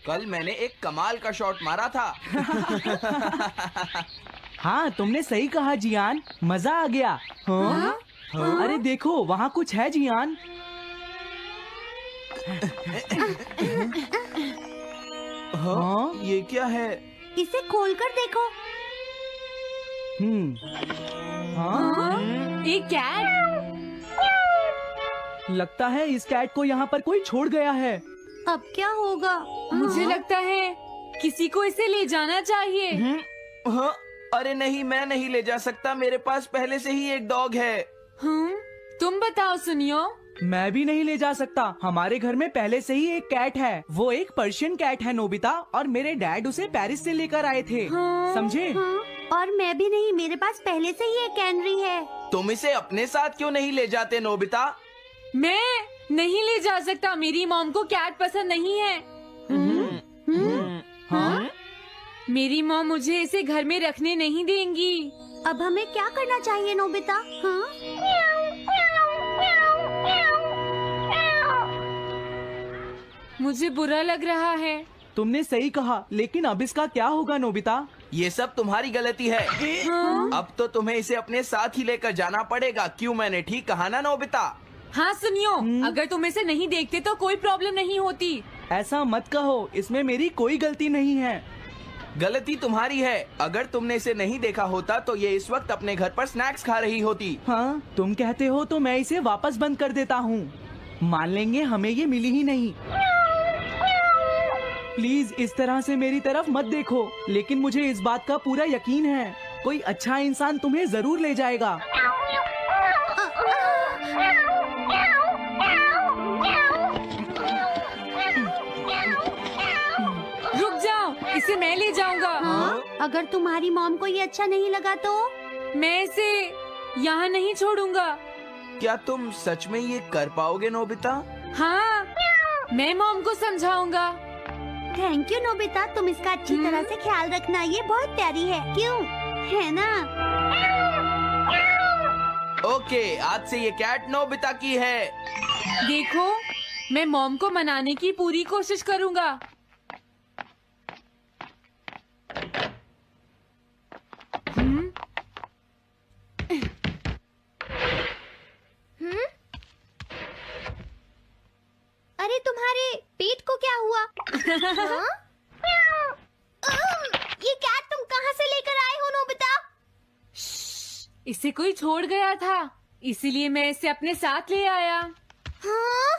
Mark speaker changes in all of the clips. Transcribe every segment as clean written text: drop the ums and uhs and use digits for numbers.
Speaker 1: कल मैंने एक कमाल का शॉट मारा था।
Speaker 2: हाँ, तुमने सही कहा जियान, मजा आ गया। हाँ? अरे देखो, वहाँ कुछ है जियान।
Speaker 1: हाँ? ये क्या है?
Speaker 3: इसे खोलकर देखो।
Speaker 2: हाँ?
Speaker 4: एक कैट।
Speaker 2: लगता है इस कैट को यहाँ पर कोई छोड़ गया है।
Speaker 3: अब क्या होगा?
Speaker 4: मुझे लगता है किसी को इसे ले जाना चाहिए।
Speaker 1: हाँ? अरे नहीं, मैं नहीं ले जा सकता, मेरे पास पहले से ही एक डॉग है।
Speaker 4: तुम बताओ सुनियो।
Speaker 2: मैं भी नहीं ले जा सकता, हमारे घर में पहले से ही एक कैट है। वो एक पर्शियन कैट है नोबिता, और मेरे डैड उसे पेरिस से लेकर आए थे। समझे?
Speaker 3: और मैं भी नहीं, मेरे पास पहले से ही एक कैनरी है।
Speaker 1: तुम इसे अपने साथ क्यों नहीं ले जाते नोबिता?
Speaker 4: मैं नहीं ले जा सकता, मेरी मॉम को कैट पसंद नहीं है।
Speaker 2: हाँ?
Speaker 4: मेरी मॉम मुझे इसे घर में रखने नहीं देंगी।
Speaker 3: अब हमें क्या करना चाहिए नोबिता? हाँ?
Speaker 4: मुझे बुरा लग रहा है।
Speaker 2: तुमने सही कहा, लेकिन अब इसका क्या होगा नोबिता?
Speaker 1: ये सब तुम्हारी गलती है। अब तो तुम्हें इसे अपने साथ ही लेकर जाना पड़ेगा। क्यों, मैंने ठीक कहा ना नोबिता?
Speaker 4: हाँ सुनियो, अगर तुम इसे नहीं देखते तो कोई प्रॉब्लम नहीं होती।
Speaker 2: ऐसा मत कहो, इसमें मेरी कोई गलती नहीं है।
Speaker 1: गलती तुम्हारी है। अगर तुमने इसे नहीं देखा होता तो ये इस वक्त अपने घर पर स्नैक्स खा रही होती।
Speaker 2: हाँ, तुम कहते हो तो मैं इसे वापस बंद कर देता हूँ। मान लेंगे हमें ये मिली ही नहीं। प्लीज इस तरह से मेरी तरफ मत देखो, लेकिन मुझे इस बात का पूरा यकीन है, कोई अच्छा इंसान तुम्हें जरूर ले जाएगा।
Speaker 4: रुक जाओ, इसे मैं ले जाऊंगा।
Speaker 3: हाँ? अगर तुम्हारी मॉम को ये अच्छा नहीं लगा तो?
Speaker 4: मैं इसे यहाँ नहीं छोड़ूंगा।
Speaker 1: क्या तुम सच में ये कर पाओगे नोबिता?
Speaker 4: हाँ, मैं मॉम को समझाऊंगा।
Speaker 3: थैंक यू नोबिता, तुम इसका अच्छी तरह से ख्याल रखना, ये बहुत प्यारी है। क्यों, है ना?
Speaker 1: ओके, आज से ये कैट नोबिता की है।
Speaker 4: देखो, मैं मॉम को मनाने की पूरी कोशिश करूंगा।
Speaker 3: अरे तुम्हारे पेट को क्या हुआ? हाँ? ये कैट तुम कहाँ से लेकर आए हो नोबिता?
Speaker 4: इसे कोई छोड़ गया था, इसीलिए मैं इसे अपने साथ ले आया।
Speaker 3: हाँ?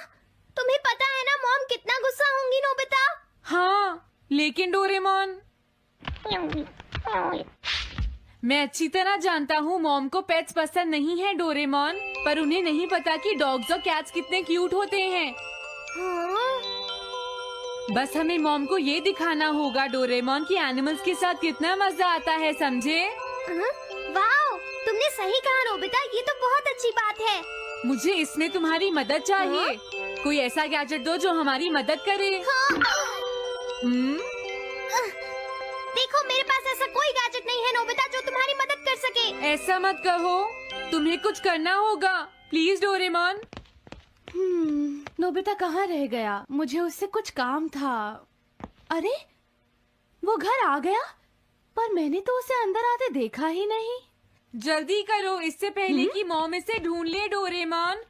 Speaker 3: तुम्हें पता है ना मॉम कितना गुस्सा होंगी नोबिता?
Speaker 4: हाँ, लेकिन डोरेमोन, मैं अच्छी तरह जानता हूँ मॉम को पेट्स पसंद नहीं है डोरेमोन, पर उन्हें नहीं पता कि डॉग्स और कैट्स कितने क्यूट होते हैं।
Speaker 3: हाँ?
Speaker 4: बस हमें मॉम को ये दिखाना होगा डोरेमोन कि एनिमल्स के साथ कितना मजा आता है, समझे?
Speaker 3: वाओ, तुमने सही कहा नोबिता, ये तो बहुत अच्छी बात है।
Speaker 4: मुझे इसमें तुम्हारी मदद चाहिए। कोई ऐसा गैजेट दो जो हमारी मदद करे।
Speaker 3: देखो, मेरे पास ऐसा कोई गैजेट नहीं है नोबिता जो तुम्हारी मदद कर सके।
Speaker 4: ऐसा मत कहो, तुम्हें कुछ करना होगा, प्लीज डोरेमोन।
Speaker 5: नोबिता कहाँ रह गया? मुझे उससे कुछ काम था। अरे, वो घर आ गया, पर मैंने तो उसे अंदर आते देखा ही नहीं।
Speaker 4: जल्दी करो, इससे पहले कि मॉम इसे ढूंढ ले डोरेमोन।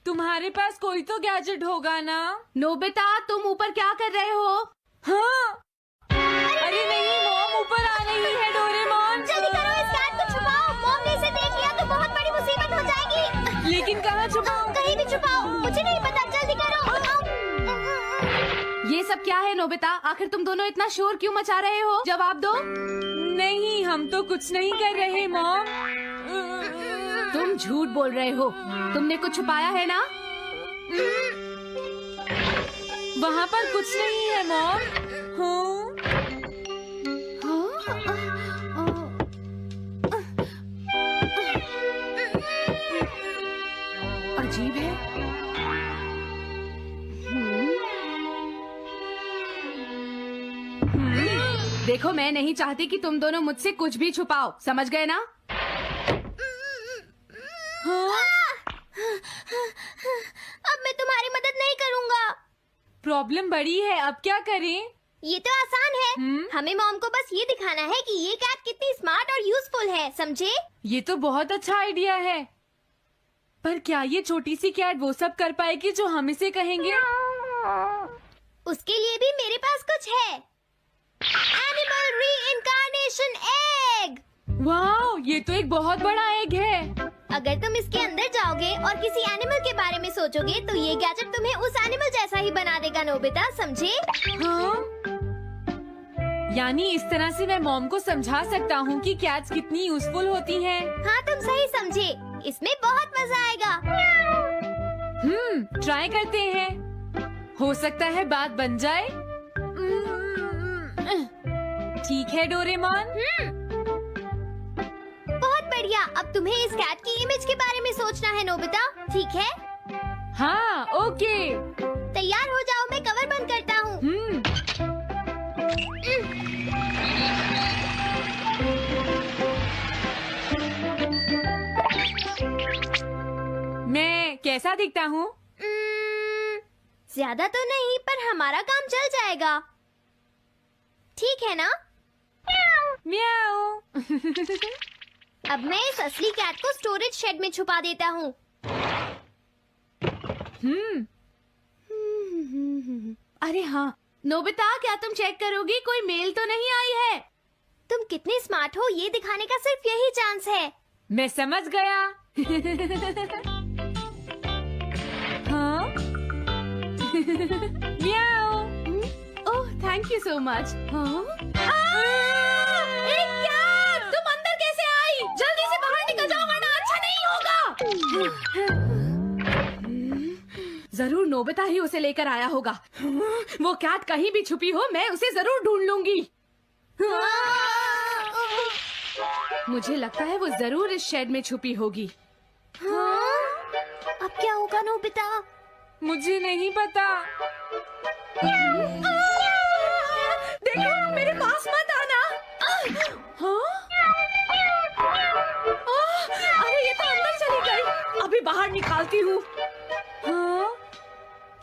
Speaker 4: तुम्हारे पास कोई तो गैजेट होगा ना?
Speaker 5: नोबिता, तुम ऊपर क्या कर रहे हो?
Speaker 4: हाँ, अरे नहीं, मॉम ऊपर आ रही है डोरेमोन।
Speaker 3: जल्दी करो, इस कैट को छुपाओ। मॉम ने इसे देख लिया तो बहुत बड़ी मुसीबत हो जाएगी।
Speaker 4: लेकिन कहाँ छुपाऊं?
Speaker 3: कहीं भी छुपाओ, मुझे नहीं पता, जल्दी करो।
Speaker 5: ये सब क्या है नोबिता? आखिर तुम दोनों इतना शोर क्यों मचा रहे हो? जवाब दो।
Speaker 4: नहीं, हम तो कुछ नहीं कर रहे मॉम।
Speaker 5: तुम झूठ बोल रहे हो, तुमने कुछ छुपाया है ना?
Speaker 4: वहाँ पर कुछ नहीं है मॉम।
Speaker 5: अजीब है। देखो, मैं नहीं चाहती कि तुम दोनों मुझसे कुछ भी छुपाओ, समझ गए ना?
Speaker 3: अब मैं तुम्हारी मदद नहीं करूँगा।
Speaker 4: प्रॉब्लम बड़ी है, अब क्या करें?
Speaker 6: ये तो आसान है। हमें मॉम को बस ये दिखाना है कि ये कैट कितनी स्मार्ट और यूजफुल है, समझे?
Speaker 4: ये तो बहुत अच्छा आइडिया है, पर क्या ये छोटी सी कैट वो सब कर पाएगी जो हम इसे कहेंगे?
Speaker 6: उसके लिए भी मेरे पास कुछ है। Animal reincarnation egg.
Speaker 4: वाह, ये तो एक बहुत बड़ा एग है।
Speaker 6: अगर तुम इसके अंदर जाओगे और किसी एनिमल के बारे में सोचोगे तो ये गैजेट तुम्हें उस एनिमल जैसा ही बना देगा, नोबिता, समझे?
Speaker 4: हाँ? यानी इस तरह से मैं मॉम को समझा सकता हूँ कि कैट्स कितनी यूजफुल होती हैं।
Speaker 6: हाँ, तुम सही समझे। इसमें बहुत मजा आएगा।
Speaker 4: ट्राई करते हैं। हो सकता है बात बन जाए। ठीक है डोरेमोन।
Speaker 6: बहुत बढ़िया। अब तुम्हें इस कैट की इमेज के बारे में सोचना है, नोबिता, ठीक है?
Speaker 4: हाँ, ओके।
Speaker 6: तैयार हो जाओ, मैं कवर बंद करता हूँ।
Speaker 4: मैं कैसा दिखता हूँ?
Speaker 6: ज्यादा तो नहीं, पर हमारा काम चल जाएगा, ठीक है ना?
Speaker 4: म्याऊ।
Speaker 6: अब मैं इस असली कैट को स्टोरेज शेड में छुपा देता हूँ।
Speaker 5: अरे हाँ, नोबिता, क्या तुम चेक करोगी कोई मेल तो नहीं आई है?
Speaker 6: तुम कितने स्मार्ट हो ये दिखाने का सिर्फ यही चांस है।
Speaker 4: मैं समझ गया। हाँ? म्याऊ।
Speaker 5: ओह, थैंक यू सो मच। हाँ? तुम अंदर कैसे आई? जल्दी से बाहर निकल जाओ वरना अच्छा नहीं होगा। जरूर नोबिता ही उसे लेकर आया होगा। वो कैट कहीं भी छुपी हो, मैं उसे जरूर ढूंढ लूंगी। मुझे लगता है वो जरूर इस शेड में छुपी होगी।
Speaker 6: अब क्या होगा, नोबिता?
Speaker 4: मुझे नहीं पता।
Speaker 5: देखो, मेरे पास मत आना। हाँ? अरे ये तो अंदर चली गई। अभी बाहर निकालती हूँ।
Speaker 4: हाँ?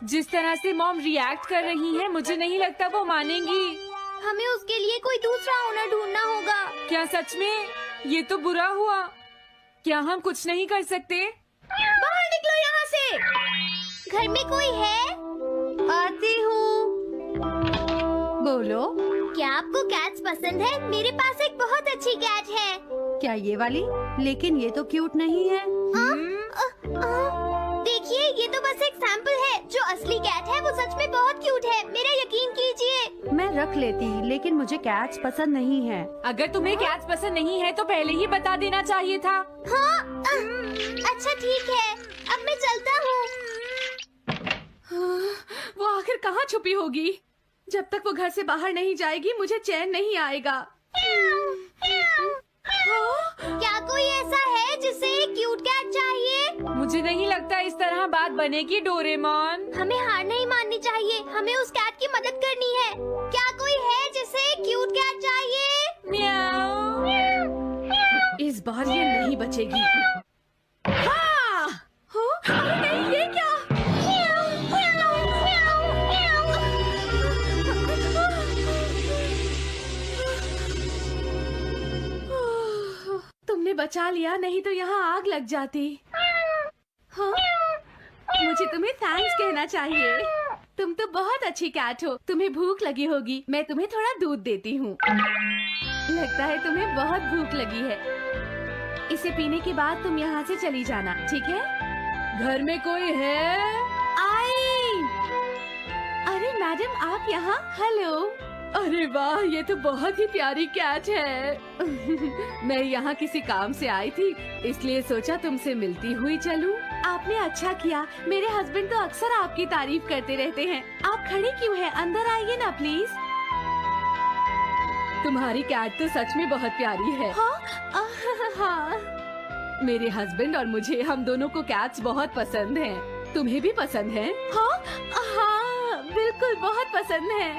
Speaker 4: जिस तरह से मॉम रिएक्ट कर रही है, मुझे नहीं लगता वो मानेंगी।
Speaker 6: हमें उसके लिए कोई दूसरा ओनर ढूंढना होगा।
Speaker 4: क्या सच में? ये तो बुरा हुआ। क्या हम कुछ नहीं कर सकते?
Speaker 6: बाहर निकलो यहाँ से। घर में कोई है?
Speaker 3: आती हूँ। बोलो,
Speaker 6: क्या आपको कैट्स पसंद है? मेरे पास एक बहुत अच्छी कैट है।
Speaker 3: क्या ये वाली? लेकिन ये तो क्यूट नहीं है।
Speaker 6: देखिए, ये तो बस एक सैंपल है। जो असली कैट है वो सच में बहुत क्यूट है, मेरा यकीन कीजिए।
Speaker 3: मैं रख लेती, लेकिन मुझे कैट्स पसंद नहीं है।
Speaker 4: अगर तुम्हें कैट्स पसंद नहीं है तो पहले ही बता देना चाहिए था।
Speaker 6: हाँ, अच्छा ठीक है, अब मैं चलता हूँ।
Speaker 5: वो आखिर कहाँ छुपी होगी? जब तक वो घर से बाहर नहीं जाएगी मुझे चैन नहीं आएगा।
Speaker 6: क्या कोई ऐसा है जिसे एक क्यूट कैट चाहिए?
Speaker 4: मुझे नहीं लगता इस तरह बात बनेगी डोरेमोन।
Speaker 6: हमें हार नहीं माननी चाहिए, हमें उस कैट की मदद करनी है। क्या कोई है जिसे एक क्यूट कैट चाहिए?
Speaker 4: म्याऊ।
Speaker 5: इस बार ये नहीं बचेगी। हाँ! अरे नहीं, ये क्या? तुमने बचा लिया, नहीं तो यहाँ आग लग जाती। हाँ? मुझे तुम्हें थैंक्स कहना चाहिए। तुम तो बहुत अच्छी कैट हो। तुम्हें भूख लगी होगी, मैं तुम्हें थोड़ा दूध देती हूँ। लगता है तुम्हें बहुत भूख लगी है। इसे पीने के बाद तुम यहाँ से चली जाना, ठीक है? घर में कोई है? आई! अरे मैडम, आप यहाँ? हेलो। अरे वाह, ये तो बहुत ही प्यारी कैट है। मैं यहाँ किसी काम से आई थी, इसलिए सोचा तुमसे मिलती हुई चलूं। आपने अच्छा किया। मेरे हस्बैंड तो अक्सर आपकी तारीफ करते रहते हैं। आप खड़ी क्यों हैं? अंदर आइए ना प्लीज। तुम्हारी कैट तो सच में बहुत प्यारी है। हाँ। मेरे हस्बैंड और मुझे, हम दोनों को कैट्स बहुत पसंद हैं। तुम्हें भी पसंद है? हाँ, बिल्कुल बहुत पसंद है।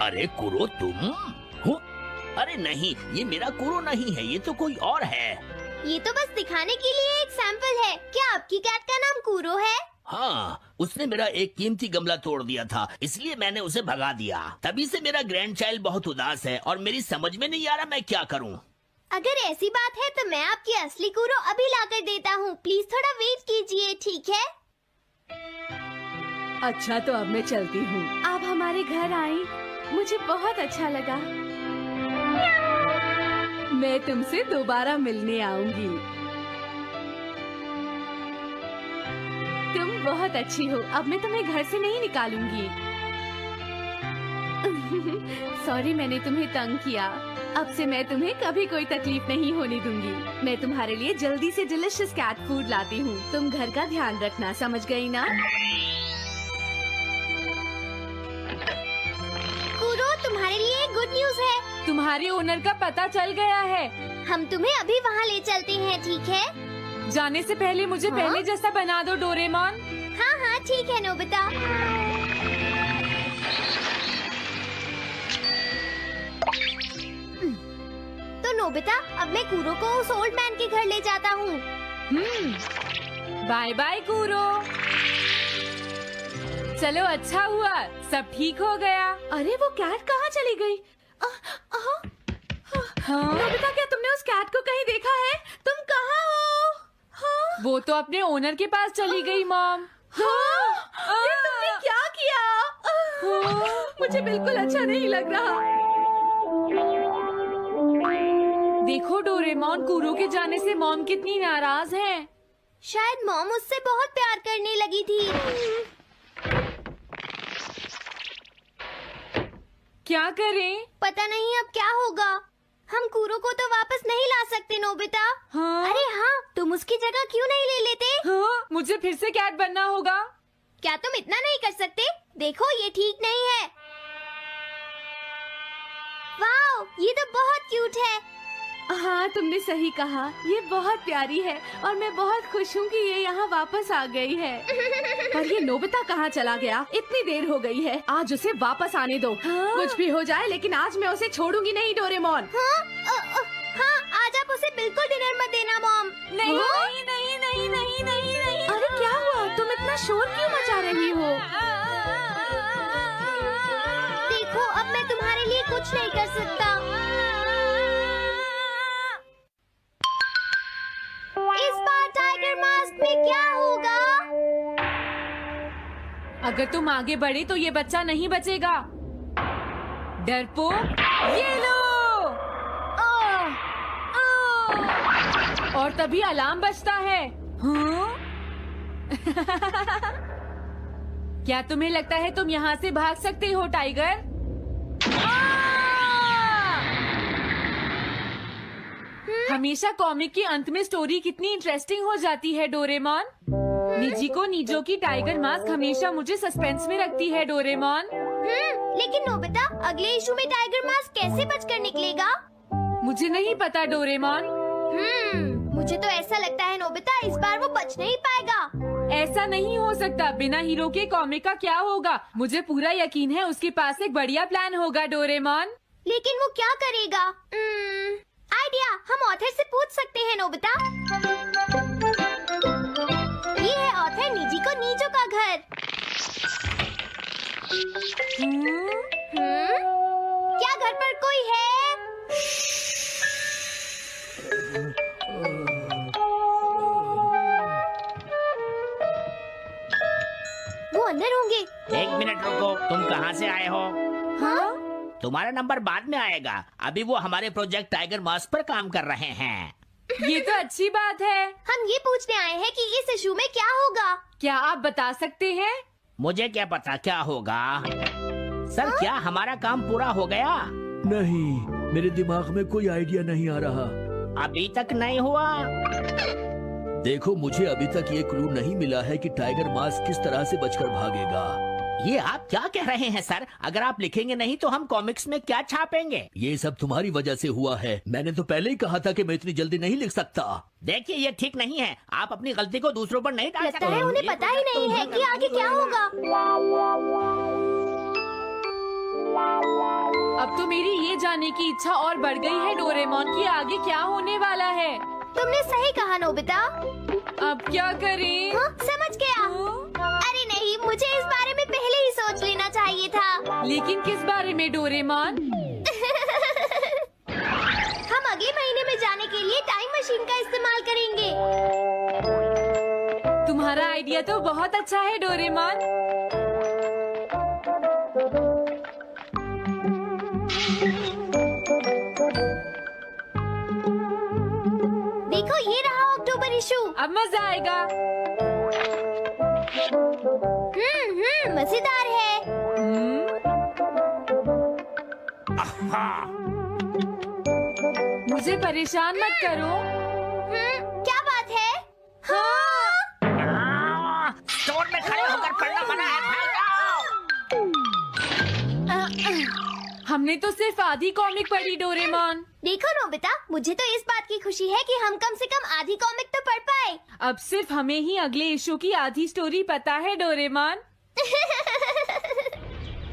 Speaker 7: अरे कुरो, तुम हो? अरे नहीं, ये मेरा कुरो नहीं है, ये तो कोई और है।
Speaker 6: ये तो बस दिखाने के लिए एक सैंपल है। क्या आपकी कैट का नाम कुरो है?
Speaker 7: हाँ, उसने मेरा एक कीमती गमला तोड़ दिया था, इसलिए मैंने उसे भगा दिया। तभी से मेरा ग्रैंड चाइल्ड बहुत उदास है और मेरी समझ में नहीं आ रहा मैं क्या करूं।
Speaker 6: अगर ऐसी बात है तो मैं आपकी असली कूरो अभी लाकर देता हूँ। प्लीज थोड़ा वेट कीजिए, ठीक है?
Speaker 5: अच्छा तो अब मैं चलती हूँ। आप हमारे घर आई, मुझे बहुत अच्छा लगा। मैं तुमसे दोबारा मिलने आऊंगी। तुम बहुत अच्छी हो। अब मैं तुम्हें घर से नहीं निकालूंगी। सॉरी मैंने तुम्हें तंग किया। अब से मैं तुम्हें कभी कोई तकलीफ नहीं होने दूंगी। मैं तुम्हारे लिए जल्दी से डिलिशियस कैट फूड लाती हूँ। तुम घर का ध्यान रखना, समझ गई ना?
Speaker 6: कूरो, तुम्हारे लिए एक गुड न्यूज है।
Speaker 4: तुम्हारे ओनर का पता चल गया है।
Speaker 6: हम तुम्हें अभी वहाँ ले चलते हैं, ठीक है?
Speaker 4: जाने से पहले मुझे पहले जैसा बना दो डोरेमोन।
Speaker 6: हाँ हाँ ठीक है नोबिता। तो नोबिता, अब मैं कूरो को उस ओल्ड मैन के घर ले जाता हूँ।
Speaker 4: बाय बाय कूरो। चलो अच्छा हुआ, सब ठीक हो गया।
Speaker 5: अरे वो कैट कहाँ चली गई? नोबिता, क्या तुमने उस कैट को कहीं देखा है? तुम कहाँ हो? हाँ?
Speaker 4: वो तो अपने ओनर के पास चली गई मॉम।
Speaker 5: ये तुमने क्या किया? मुझे बिल्कुल अच्छा नहीं लग रहा।
Speaker 4: देखो डोरेमोन, कूरो के जाने से मॉम कितनी नाराज हैं।
Speaker 6: शायद मॉम उससे बहुत प्यार करने लगी थी।
Speaker 4: क्या करें?
Speaker 6: पता नहीं अब क्या होगा। हम कूरो को तो वापस नहीं ला सकते नोबिता।
Speaker 4: हाँ?
Speaker 6: अरे हाँ, तुम उसकी जगह क्यों नहीं ले लेते?
Speaker 4: हाँ? मुझे फिर से कैट बनना होगा।
Speaker 6: क्या तुम इतना नहीं कर सकते? देखो ये ठीक नहीं है। वाओ, ये तो बहुत क्यूट है।
Speaker 5: हाँ तुमने सही कहा, ये बहुत प्यारी है और मैं बहुत खुश हूँ कि ये यहाँ वापस आ गई है। पर ये नोबिता कहाँ चला गया? इतनी देर हो गई है, आज उसे वापस आने दो। कुछ भी हो जाए लेकिन आज मैं उसे छोड़ूंगी नहीं डोरेमोन।
Speaker 6: हाँ, आज आप उसे बिल्कुल डिनर मत देना मॉम।
Speaker 4: नहीं नहीं नहीं नहीं नहीं नहीं नहीं।
Speaker 5: अरे क्या हुआ? तुम इतना शोर क्यों मचा रही हो?
Speaker 6: देखो अब मैं तुम्हारे लिए कुछ नहीं कर सकता। इस बार टाइगर मास्क में क्या होगा?
Speaker 4: अगर तुम आगे बढ़े तो ये बच्चा नहीं बचेगा। डरपोक, ये लो। और तभी अलार्म बजता है। हाँ? क्या तुम्हें लगता है तुम यहाँ से भाग सकते हो टाइगर? हमेशा कॉमिक के अंत में स्टोरी कितनी इंटरेस्टिंग हो जाती है डोरेमोन। निजी को नीजो की टाइगर मास्क हमेशा मुझे सस्पेंस में रखती है डोरेमोन।
Speaker 6: लेकिन नोबिता, अगले इशू में टाइगर मास्क कैसे बचकर निकलेगा?
Speaker 4: मुझे नहीं पता डोरेमोन।
Speaker 6: मुझे तो ऐसा लगता है नोबिता, इस बार वो बच नहीं पाएगा।
Speaker 4: ऐसा नहीं हो सकता। बिना हीरो के कॉमिक का क्या होगा? मुझे पूरा यकीन है उसके पास एक बढ़िया प्लान होगा डोरेमोन।
Speaker 6: लेकिन वो क्या करेगा? आइडिया, हम ऑथर से पूछ सकते हैं नोबिता। ये है ऑथर निजी को नीजो का घर। क्या घर पर कोई है? वो अंदर होंगे।
Speaker 7: एक मिनट रुको, तुम कहाँ से आए हो?
Speaker 6: हाँ?
Speaker 7: तुम्हारा नंबर बाद में आएगा। अभी वो हमारे प्रोजेक्ट टाइगर मास्क पर काम कर रहे हैं।
Speaker 4: ये तो अच्छी बात है।
Speaker 6: हम ये पूछने आए हैं कि इस इशू में क्या होगा।
Speaker 4: क्या आप बता सकते हैं?
Speaker 7: मुझे क्या पता क्या होगा। सर क्या हमारा काम पूरा हो गया?
Speaker 8: नहीं, मेरे दिमाग में कोई आइडिया नहीं आ रहा।
Speaker 7: अभी तक नहीं हुआ।
Speaker 8: देखो, मुझे अभी तक ये क्लू नहीं मिला है कि टाइगर मास्क किस तरह से बचकर भागेगा।
Speaker 7: ये आप क्या कह रहे हैं सर? अगर आप लिखेंगे नहीं तो हम कॉमिक्स में क्या छापेंगे?
Speaker 8: ये सब तुम्हारी वजह से हुआ है। मैंने तो पहले ही कहा था कि मैं इतनी जल्दी नहीं लिख सकता।
Speaker 7: देखिए ये ठीक नहीं है। आप अपनी गलती को दूसरों पर नहीं डाल सकते।
Speaker 6: लगता है उन्हें पता ही नहीं है कि आगे क्या होगा।
Speaker 4: अब तो मेरी ये जानने की इच्छा और बढ़ गई है डोरेमोन कि आगे क्या होने वाला है।
Speaker 6: तुमने सही कहा नोबिता।
Speaker 4: अब क्या करें?
Speaker 6: समझ गया। अरे नहीं, मुझे इस बारे में पहले ही सोच लेना चाहिए था।
Speaker 4: लेकिन किस बारे में डोरेमोन?
Speaker 6: हम अगले महीने में जाने के लिए टाइम मशीन का इस्तेमाल करेंगे।
Speaker 4: तुम्हारा आइडिया तो बहुत अच्छा है डोरेमोन।
Speaker 6: देखो, ये रहा अक्टूबर इशू।
Speaker 4: अब मजा आएगा।
Speaker 6: मजेदार है।
Speaker 4: मुझे परेशान मत करो।
Speaker 6: क्या बात है?
Speaker 7: स्टोर में खड़े होकर पढ़ना मना है, भाग जाओ।
Speaker 4: हमने तो सिर्फ आधी कॉमिक पढ़ी डोरेमोन।
Speaker 6: देखो नोबिता, मुझे तो इस बात की खुशी है कि हम कम से कम आधी कॉमिक तो पढ़ पाए।
Speaker 4: अब सिर्फ हमें ही अगले इशू की आधी स्टोरी पता है डोरेमोन।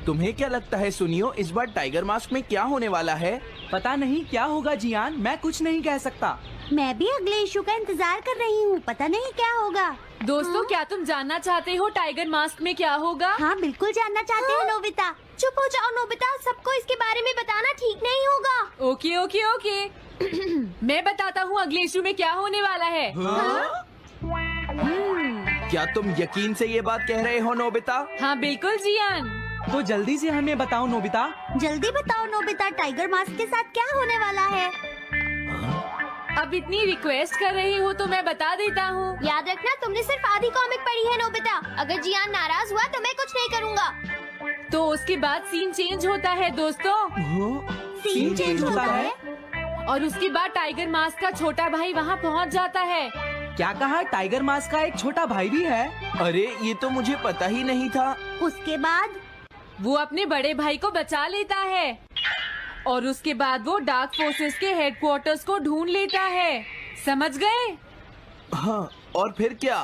Speaker 1: तुम्हें क्या लगता है सुनियो, इस बार टाइगर मास्क में क्या होने वाला है?
Speaker 2: पता नहीं क्या होगा जियान, मैं कुछ नहीं कह सकता।
Speaker 3: मैं भी अगले इशू का इंतजार कर रही हूँ, पता नहीं क्या होगा।
Speaker 4: दोस्तों, क्या तुम जानना चाहते हो टाइगर मास्क में क्या होगा?
Speaker 3: हाँ, बिल्कुल जानना चाहते हैं नोबिता।
Speaker 6: चुप हो जाओ नोबिता, सबको इसके बारे में बताना ठीक नहीं होगा।
Speaker 4: Okay okay okay. मैं बताता हूँ अगले इशू में क्या होने वाला है।
Speaker 1: क्या तुम यकीन से ये बात कह रहे हो नोबिता?
Speaker 4: हाँ बिल्कुल जियान।
Speaker 2: तो जल्दी से हमें बताओ नोबिता।
Speaker 3: जल्दी बताओ नोबिता, टाइगर मास्क के साथ क्या होने वाला है?
Speaker 4: अब इतनी रिक्वेस्ट कर रही हो तो मैं बता देता हूँ।
Speaker 6: याद रखना, तुमने सिर्फ आधी कॉमिक पढ़ी है नोबिता। अगर जियान नाराज हुआ तो मैं कुछ नहीं करूँगा।
Speaker 4: तो उसके बाद सीन चेंज होता है दोस्तों,
Speaker 3: सीन चेंज होता है?
Speaker 4: और उसके बाद टाइगर मास्क का छोटा भाई वहाँ पहुँच जाता है।
Speaker 2: क्या कहा? टाइगर मास्क का एक छोटा भाई भी है?
Speaker 1: अरे ये तो मुझे पता ही नहीं था।
Speaker 3: उसके बाद
Speaker 4: वो अपने बड़े भाई को बचा लेता है और उसके बाद वो डार्क फोर्सेस के हेडक्वार्टर्स को ढूंढ लेता है। समझ गए?
Speaker 1: हाँ, और फिर क्या?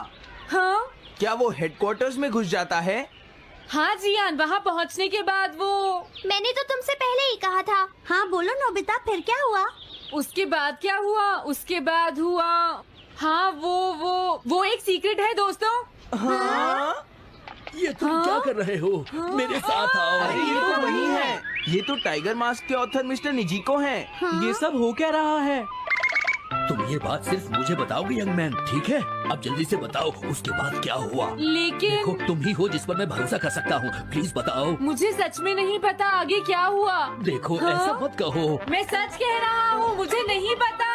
Speaker 4: हाँ
Speaker 1: क्या वो हेडक्वार्टर्स में घुस जाता है?
Speaker 4: हाँ जियान, वहाँ पहुँचने के बाद वो
Speaker 6: मैंने तो तुमसे पहले ही कहा था।
Speaker 3: हाँ बोलो नोबिता, फिर क्या हुआ?
Speaker 4: उसके बाद क्या हुआ? उसके बाद हुआ, हाँ वो एक सीक्रेट है दोस्तों।
Speaker 1: हाँ?
Speaker 8: ये तुम क्या कर रहे हो? मेरे साथ आओ।
Speaker 1: अरे ये तो वही है, ये तो टाइगर मास्क के ऑथर मिस्टर निजिको हैं।
Speaker 2: ये सब हो क्या रहा है?
Speaker 8: तुम ये बात सिर्फ मुझे बताओगे यंग मैन, ठीक है? अब जल्दी से बताओ उसके बाद क्या हुआ।
Speaker 4: लेकिन
Speaker 8: देखो, तुम ही हो जिस पर मैं भरोसा कर सकता हूँ, प्लीज बताओ।
Speaker 4: मुझे सच में नहीं पता आगे क्या हुआ।
Speaker 8: देखो,
Speaker 4: हाँ?
Speaker 8: ऐसा मत कहो।
Speaker 4: मैं सच कह रहा हूँ, मुझे नहीं पता।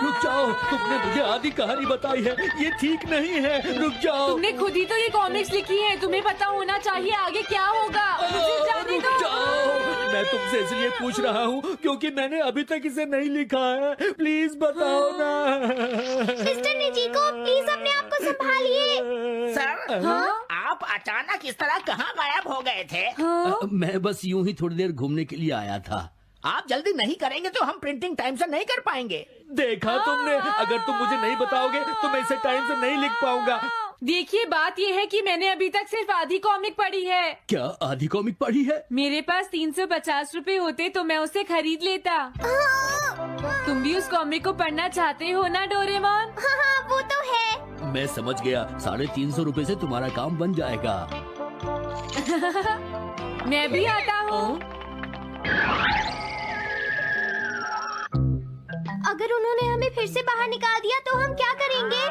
Speaker 8: रुक जाओ, तुमने मुझे आधी कहानी बताई है, ये ठीक नहीं है। रुक जाओ।
Speaker 4: तुमने खुद ही तो ये कॉमिक्स लिखी है, तुम्हें पता होना चाहिए आगे क्या होगा। मुझे जाने
Speaker 8: रुक
Speaker 4: दो।
Speaker 8: जाओ, मैं तुमसे इसलिए पूछ रहा हूँ क्योंकि मैंने अभी तक इसे नहीं लिखा है। प्लीज बताओ ना।
Speaker 6: मिस्टर निजिको, प्लीज अपने आप को संभालिए।
Speaker 7: सर, आप अचानक इस तरह कहाँ गायब हो गए थे?
Speaker 8: मैं बस यूं ही थोड़ी देर घूमने के लिए आया था।
Speaker 7: आप जल्दी नहीं करेंगे तो हम प्रिंटिंग टाइम से नहीं कर पाएंगे।
Speaker 8: देखा तुमने, अगर तुम मुझे नहीं बताओगे तो मैं इसे टाइम से नहीं लिख पाऊंगा।
Speaker 4: देखिए, बात ये है कि मैंने अभी तक सिर्फ आधी कॉमिक पढ़ी है।
Speaker 8: क्या आधी कॉमिक पढ़ी है?
Speaker 4: मेरे पास 350 रुपए होते तो मैं उसे खरीद लेता। तुम भी उस कॉमिक को पढ़ना चाहते हो ना डोरेमोन?
Speaker 6: हाँ, वो तो है।
Speaker 8: मैं समझ गया, 350 रुपए से तुम्हारा काम बन जाएगा।
Speaker 4: मैं भी आता हूँ।
Speaker 6: अगर उन्होंने हमें फिर से बाहर निकाल दिया तो हम क्या करेंगे?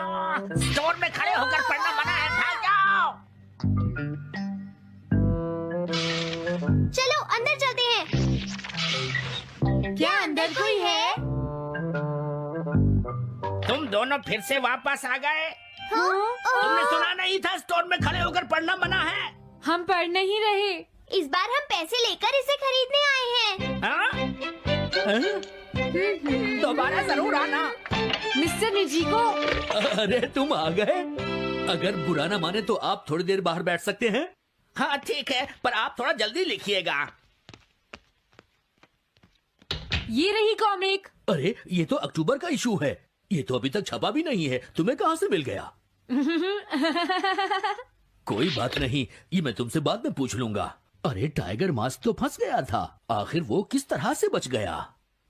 Speaker 7: स्टोर में खड़े होकर पढ़ना मना है, भाग जाओ।
Speaker 6: चलो अंदर चलते हैं।
Speaker 4: क्या अंदर कोई है?
Speaker 7: तुम दोनों फिर से वापस आ गए। तुमने सुना नहीं था स्टोर में खड़े होकर पढ़ना मना है?
Speaker 4: हम पढ़ नहीं रहे।
Speaker 6: इस बार हम पैसे लेकर इसे खरीदने आए हैं।
Speaker 7: हाँ? दोबारा जरूर आना।
Speaker 4: मिस्टर निजिको,
Speaker 8: अरे तुम आ गए। अगर बुरा ना माने तो आप थोड़ी देर बाहर बैठ सकते हैं।
Speaker 7: हाँ ठीक है, पर आप थोड़ा जल्दी लिखिएगा।
Speaker 4: ये रही कॉमिक।
Speaker 8: अरे ये तो अक्टूबर का इशू है, ये तो अभी तक छपा भी नहीं है। तुम्हें कहाँ से मिल गया? कोई बात नहीं, ये मैं तुमसे बाद में पूछ लूंगा। अरे टाइगर मास्क तो फंस गया था, आखिर वो किस तरह से बच गया?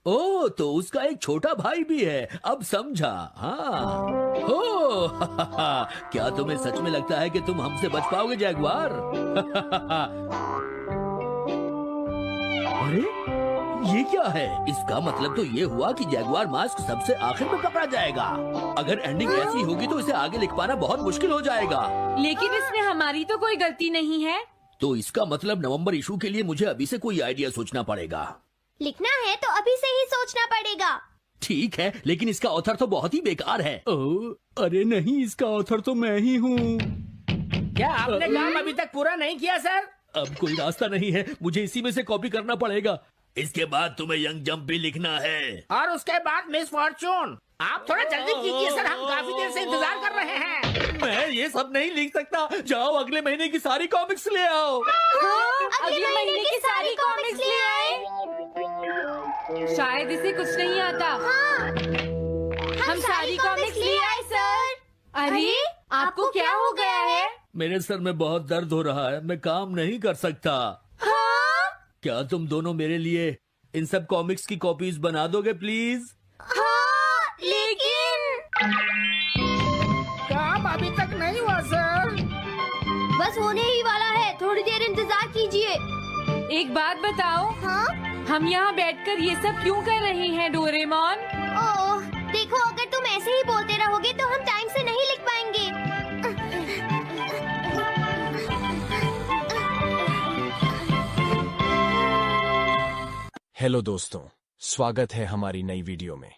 Speaker 8: ओ, तो उसका एक छोटा भाई भी है, अब समझा। हाँ। ओ, क्या तुम्हें सच में लगता है कि तुम हमसे बच पाओगे जैगुआर? अरे, ये क्या है? इसका मतलब तो ये हुआ कि जैगुआर मास्क सबसे आखिर में पकड़ा जाएगा। अगर एंडिंग ऐसी होगी तो इसे आगे लिख पाना बहुत मुश्किल हो जाएगा।
Speaker 4: लेकिन इसमें हमारी तो कोई गलती नहीं है।
Speaker 8: तो इसका मतलब नवंबर इशू के लिए मुझे अभी से कोई आइडिया सोचना पड़ेगा।
Speaker 6: लिखना है तो अभी से ही सोचना पड़ेगा।
Speaker 8: ठीक है, लेकिन इसका ऑथर तो बहुत ही बेकार है। अरे नहीं, इसका ऑथर तो मैं ही हूँ।
Speaker 7: क्या आपने काम अभी तक पूरा नहीं किया सर?
Speaker 8: अब कोई रास्ता नहीं है, मुझे इसी में से कॉपी करना पड़ेगा।
Speaker 7: इसके बाद तुम्हें यंग जंप भी लिखना है।
Speaker 9: और उसके बाद मिस फॉर्चून। आप थोड़ा जल्दी कीजिए सर, हम काफी देर से इंतजार कर रहे हैं।
Speaker 8: मैं ये सब नहीं लिख सकता। जाओ अगले महीने की सारी कॉमिक्स ले आओ।
Speaker 4: अगले महीने की सारी कॉमिक्स ले आए। शायद इसे कुछ नहीं आता। हम सारी कॉमिक्स ले आए सर। अरे आपको क्या हो गया है?
Speaker 8: मेरे सर में बहुत दर्द हो रहा है, मैं काम नहीं कर सकता। क्या तुम दोनों मेरे लिए इन सब कॉमिक्स की कॉपीज बना दोगे प्लीज?
Speaker 6: लेकिन
Speaker 9: काम अभी तक नहीं हुआ सर।
Speaker 6: बस होने ही वाला है, थोड़ी देर इंतजार कीजिए।
Speaker 4: एक बात बताओ,
Speaker 6: हाँ?
Speaker 4: हम यहाँ बैठकर ये सब क्यों कर रहे हैं डोरेमोन?
Speaker 6: ओह, देखो अगर तुम ऐसे ही बोलते रहोगे तो हम टाइम से नहीं लिख पाएंगे।
Speaker 10: हेलो दोस्तों, स्वागत है हमारी नई वीडियो में।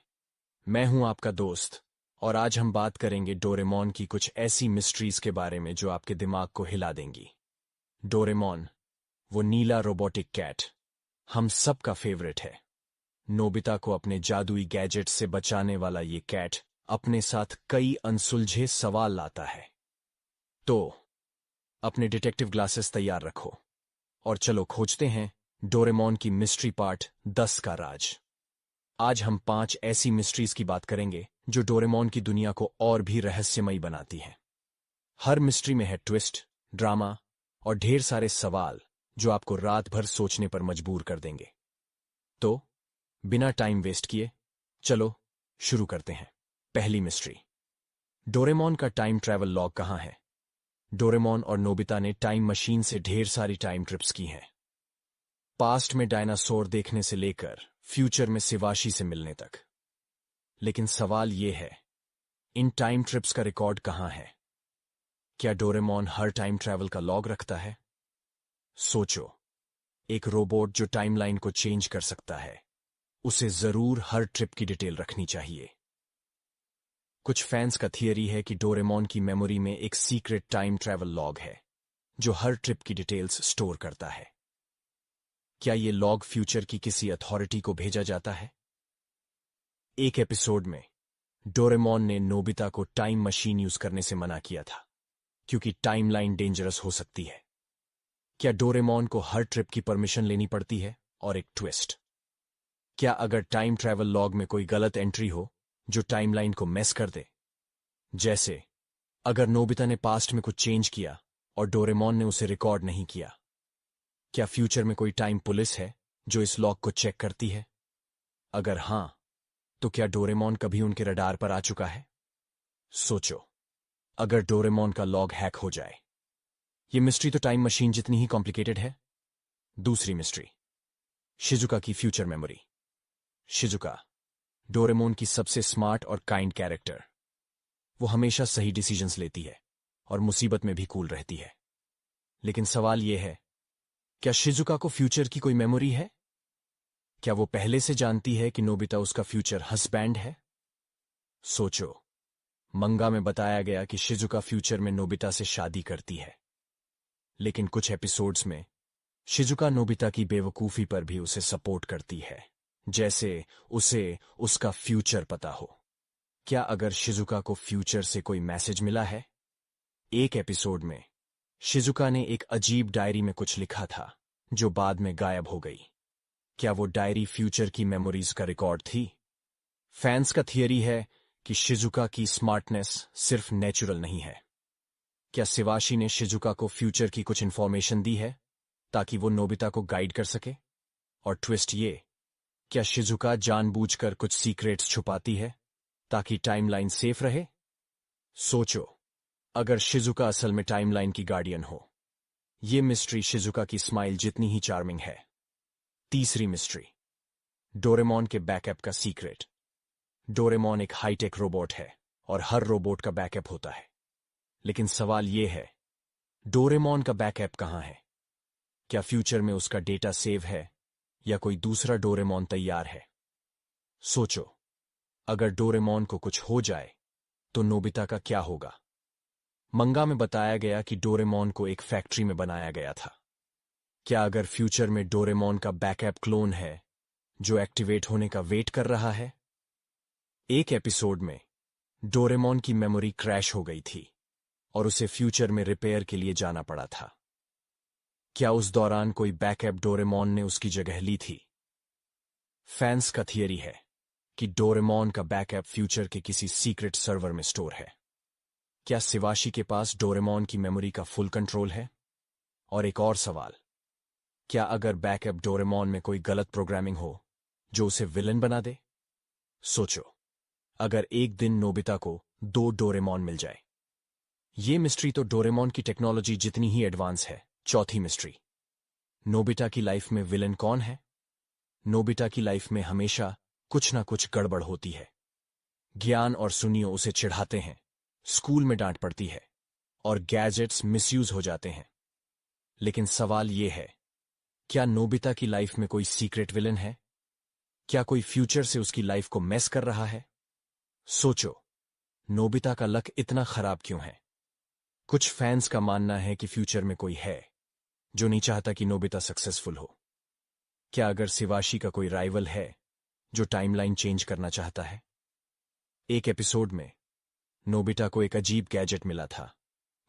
Speaker 10: मैं हूं आपका दोस्त और आज हम बात करेंगे डोरेमोन की कुछ ऐसी मिस्ट्रीज के बारे में जो आपके दिमाग को हिला देंगी। डोरेमोन, वो नीला रोबोटिक कैट, हम सबका फेवरेट है। नोबिता को अपने जादुई गैजेट से बचाने वाला ये कैट अपने साथ कई अनसुलझे सवाल लाता है। तो अपने डिटेक्टिव ग्लासेस तैयार रखो और चलो खोजते हैं डोरेमोन की मिस्ट्री पार्ट 10 का राज। आज हम 5 ऐसी मिस्ट्रीज की बात करेंगे जो डोरेमोन की दुनिया को और भी रहस्यमयी बनाती हैं। हर मिस्ट्री में है ट्विस्ट, ड्रामा और ढेर सारे सवाल जो आपको रात भर सोचने पर मजबूर कर देंगे। तो बिना टाइम वेस्ट किए चलो शुरू करते हैं। पहली मिस्ट्री, डोरेमोन का टाइम ट्रैवल लॉग कहाँ है? डोरेमोन और नोबिता ने टाइम मशीन से ढेर सारी टाइम ट्रिप्स की हैं। पास्ट में डायनासोर देखने से लेकर फ्यूचर में शिवाशी से मिलने तक। लेकिन सवाल यह है, इन टाइम ट्रिप्स का रिकॉर्ड कहां है? क्या डोरेमोन हर टाइम ट्रैवल का लॉग रखता है? सोचो, एक रोबोट जो टाइमलाइन को चेंज कर सकता है, उसे जरूर हर ट्रिप की डिटेल रखनी चाहिए। कुछ फैंस का थियरी है कि डोरेमोन की मेमोरी में एक सीक्रेट टाइम ट्रैवल लॉग है जो हर ट्रिप की डिटेल्स स्टोर करता है। क्या ये लॉग फ्यूचर की किसी अथॉरिटी को भेजा जाता है? एक एपिसोड में डोरेमोन ने नोबिता को टाइम मशीन यूज करने से मना किया था क्योंकि टाइमलाइन डेंजरस हो सकती है। क्या डोरेमोन को हर ट्रिप की परमिशन लेनी पड़ती है? और एक ट्विस्ट, क्या अगर टाइम ट्रैवल लॉग में कोई गलत एंट्री हो जो टाइमलाइन को मेस कर दे? जैसे अगर नोबिता ने पास्ट में कुछ चेंज किया और डोरेमोन ने उसे रिकॉर्ड नहीं किया, क्या फ्यूचर में कोई टाइम पुलिस है जो इस लॉग को चेक करती है? अगर हां, तो क्या डोरेमोन कभी उनके रडार पर आ चुका है? सोचो, अगर डोरेमोन का लॉग हैक हो जाए। ये मिस्ट्री तो टाइम मशीन जितनी ही कॉम्प्लिकेटेड है। दूसरी मिस्ट्री, शिजुका की फ्यूचर मेमोरी। शिजुका, डोरेमोन की सबसे स्मार्ट और काइंड कैरेक्टर। वो हमेशा सही डिसीजंस लेती है और मुसीबत में भी कूल रहती है। लेकिन सवाल यह है, क्या शिजुका को फ्यूचर की कोई मेमोरी है? क्या वो पहले से जानती है कि नोबिता उसका फ्यूचर हस्बैंड है? सोचो, मंगा में बताया गया कि शिजुका फ्यूचर में नोबिता से शादी करती है, लेकिन कुछ एपिसोड्स में शिजुका नोबिता की बेवकूफी पर भी उसे सपोर्ट करती है, जैसे उसे उसका फ्यूचर पता हो। क्या अगर शिजुका को फ्यूचर से कोई मैसेज मिला है? एक एपिसोड में शिजुका ने एक अजीब डायरी में कुछ लिखा था जो बाद में गायब हो गई। क्या वो डायरी फ्यूचर की मेमोरीज का रिकॉर्ड थी? फैंस का थियरी है कि शिजुका की स्मार्टनेस सिर्फ नेचुरल नहीं है। क्या शिवाशी ने शिजुका को फ्यूचर की कुछ इंफॉर्मेशन दी है ताकि वो नोबिता को गाइड कर सके? और ट्विस्ट ये क्या शिजुका जानबूझकर कुछ सीक्रेट्स छुपाती है ताकि टाइमलाइन सेफ रहे? सोचो, अगर शिजुका असल में टाइमलाइन की गार्डियन हो। ये मिस्ट्री शिजुका की स्माइल जितनी ही चार्मिंग है। तीसरी मिस्ट्री, डोरेमोन के बैकअप का सीक्रेट। डोरेमोन एक हाईटेक रोबोट है और हर रोबोट का बैकअप होता है, लेकिन सवाल यह है, डोरेमोन का बैकअप कहां है? क्या फ्यूचर में उसका डेटा सेव है या कोई दूसरा डोरेमोन तैयार है? सोचो, अगर डोरेमोन को कुछ हो जाए तो नोबिता का क्या होगा? मंगा में बताया गया कि डोरेमोन को एक फैक्ट्री में बनाया गया था। क्या अगर फ्यूचर में डोरेमोन का बैकअप क्लोन है जो एक्टिवेट होने का वेट कर रहा है? एक एपिसोड में डोरेमोन की मेमोरी क्रैश हो गई थी और उसे फ्यूचर में रिपेयर के लिए जाना पड़ा था। क्या उस दौरान कोई बैकअप डोरेमोन ने उसकी जगह ली थी? फैंस का थियरी है कि डोरेमोन का बैकअप फ्यूचर के किसी सीक्रेट सर्वर में स्टोर है। क्या शिवाशी के पास डोरेमोन की मेमोरी का फुल कंट्रोल है? और एक और सवाल, क्या अगर बैकअप डोरेमोन में कोई गलत प्रोग्रामिंग हो जो उसे विलन बना दे? सोचो, अगर एक दिन नोबिता को 2 डोरेमोन मिल जाए। ये मिस्ट्री तो डोरेमोन की टेक्नोलॉजी जितनी ही एडवांस है। चौथी मिस्ट्री, नोबिता की लाइफ में विलन कौन है? नोबिता की लाइफ में हमेशा कुछ ना कुछ गड़बड़ होती है। ज्ञान और सुनियो उसे चिढ़ाते हैं, स्कूल में डांट पड़ती है और गैजेट्स मिसयूज हो जाते हैं। लेकिन सवाल यह है, क्या नोबिता की लाइफ में कोई सीक्रेट विलन है? क्या कोई फ्यूचर से उसकी लाइफ को मेस कर रहा है? सोचो, नोबिता का लक इतना खराब क्यों है? कुछ फैंस का मानना है कि फ्यूचर में कोई है जो नहीं चाहता कि नोबिता सक्सेसफुल हो। क्या अगर शिवाशी का कोई राइवल है जो टाइमलाइन चेंज करना चाहता है? एक एपिसोड में नोबिता को एक अजीब गैजेट मिला था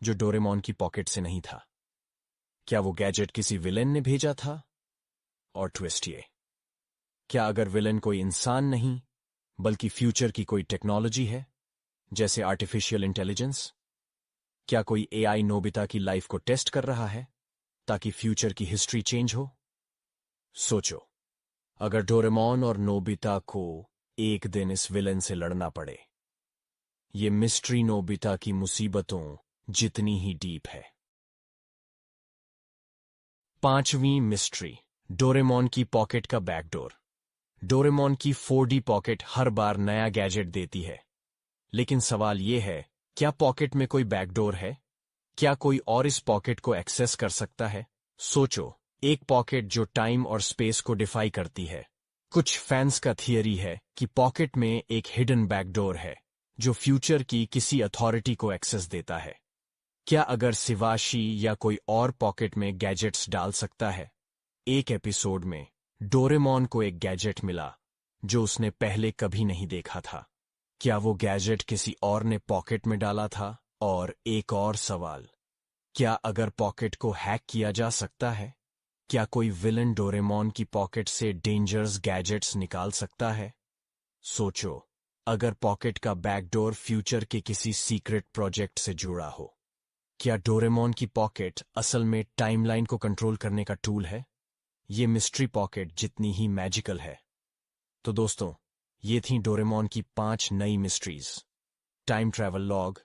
Speaker 10: जो डोरेमोन की पॉकेट से नहीं था। क्या वो गैजेट किसी विलेन ने भेजा था? और ट्विस्ट ये, क्या अगर विलेन कोई इंसान नहीं बल्कि फ्यूचर की कोई टेक्नोलॉजी है, जैसे आर्टिफिशियल इंटेलिजेंस? क्या कोई एआई नोबिता की लाइफ को टेस्ट कर रहा है ताकि फ्यूचर की हिस्ट्री चेंज हो? सोचो, अगर डोरेमोन और नोबिता को एक दिन इस विलेन से लड़ना पड़े। ये मिस्ट्री नोबिता की मुसीबतों जितनी ही डीप है। पांचवीं मिस्ट्री, डोरेमोन की पॉकेट का बैकडोर। डोरेमोन की 4D पॉकेट हर बार नया गैजेट देती है, लेकिन सवाल यह है, क्या पॉकेट में कोई बैकडोर है? क्या कोई और इस पॉकेट को एक्सेस कर सकता है? सोचो, एक पॉकेट जो टाइम और स्पेस को डिफाई करती है। कुछ फैंस का थियरी है कि पॉकेट में एक हिडन बैकडोर है जो फ्यूचर की किसी अथॉरिटी को एक्सेस देता है। क्या अगर शिवाशी या कोई और पॉकेट में गैजेट्स डाल सकता है? एक एपिसोड में डोरेमोन को एक गैजेट मिला जो उसने पहले कभी नहीं देखा था। क्या वो गैजेट किसी और ने पॉकेट में डाला था? और एक और सवाल, क्या अगर पॉकेट को हैक किया जा सकता है, क्या कोई विलन डोरेमोन की पॉकेट से डेंजरस गैजेट्स निकाल सकता है? सोचो, अगर पॉकेट का बैकडोर फ्यूचर के किसी सीक्रेट प्रोजेक्ट से जुड़ा हो। क्या डोरेमोन की पॉकेट असल में टाइमलाइन को कंट्रोल करने का टूल है? ये मिस्ट्री पॉकेट जितनी ही मैजिकल है। तो दोस्तों, ये थी डोरेमोन की 5 नई मिस्ट्रीज। Time travel log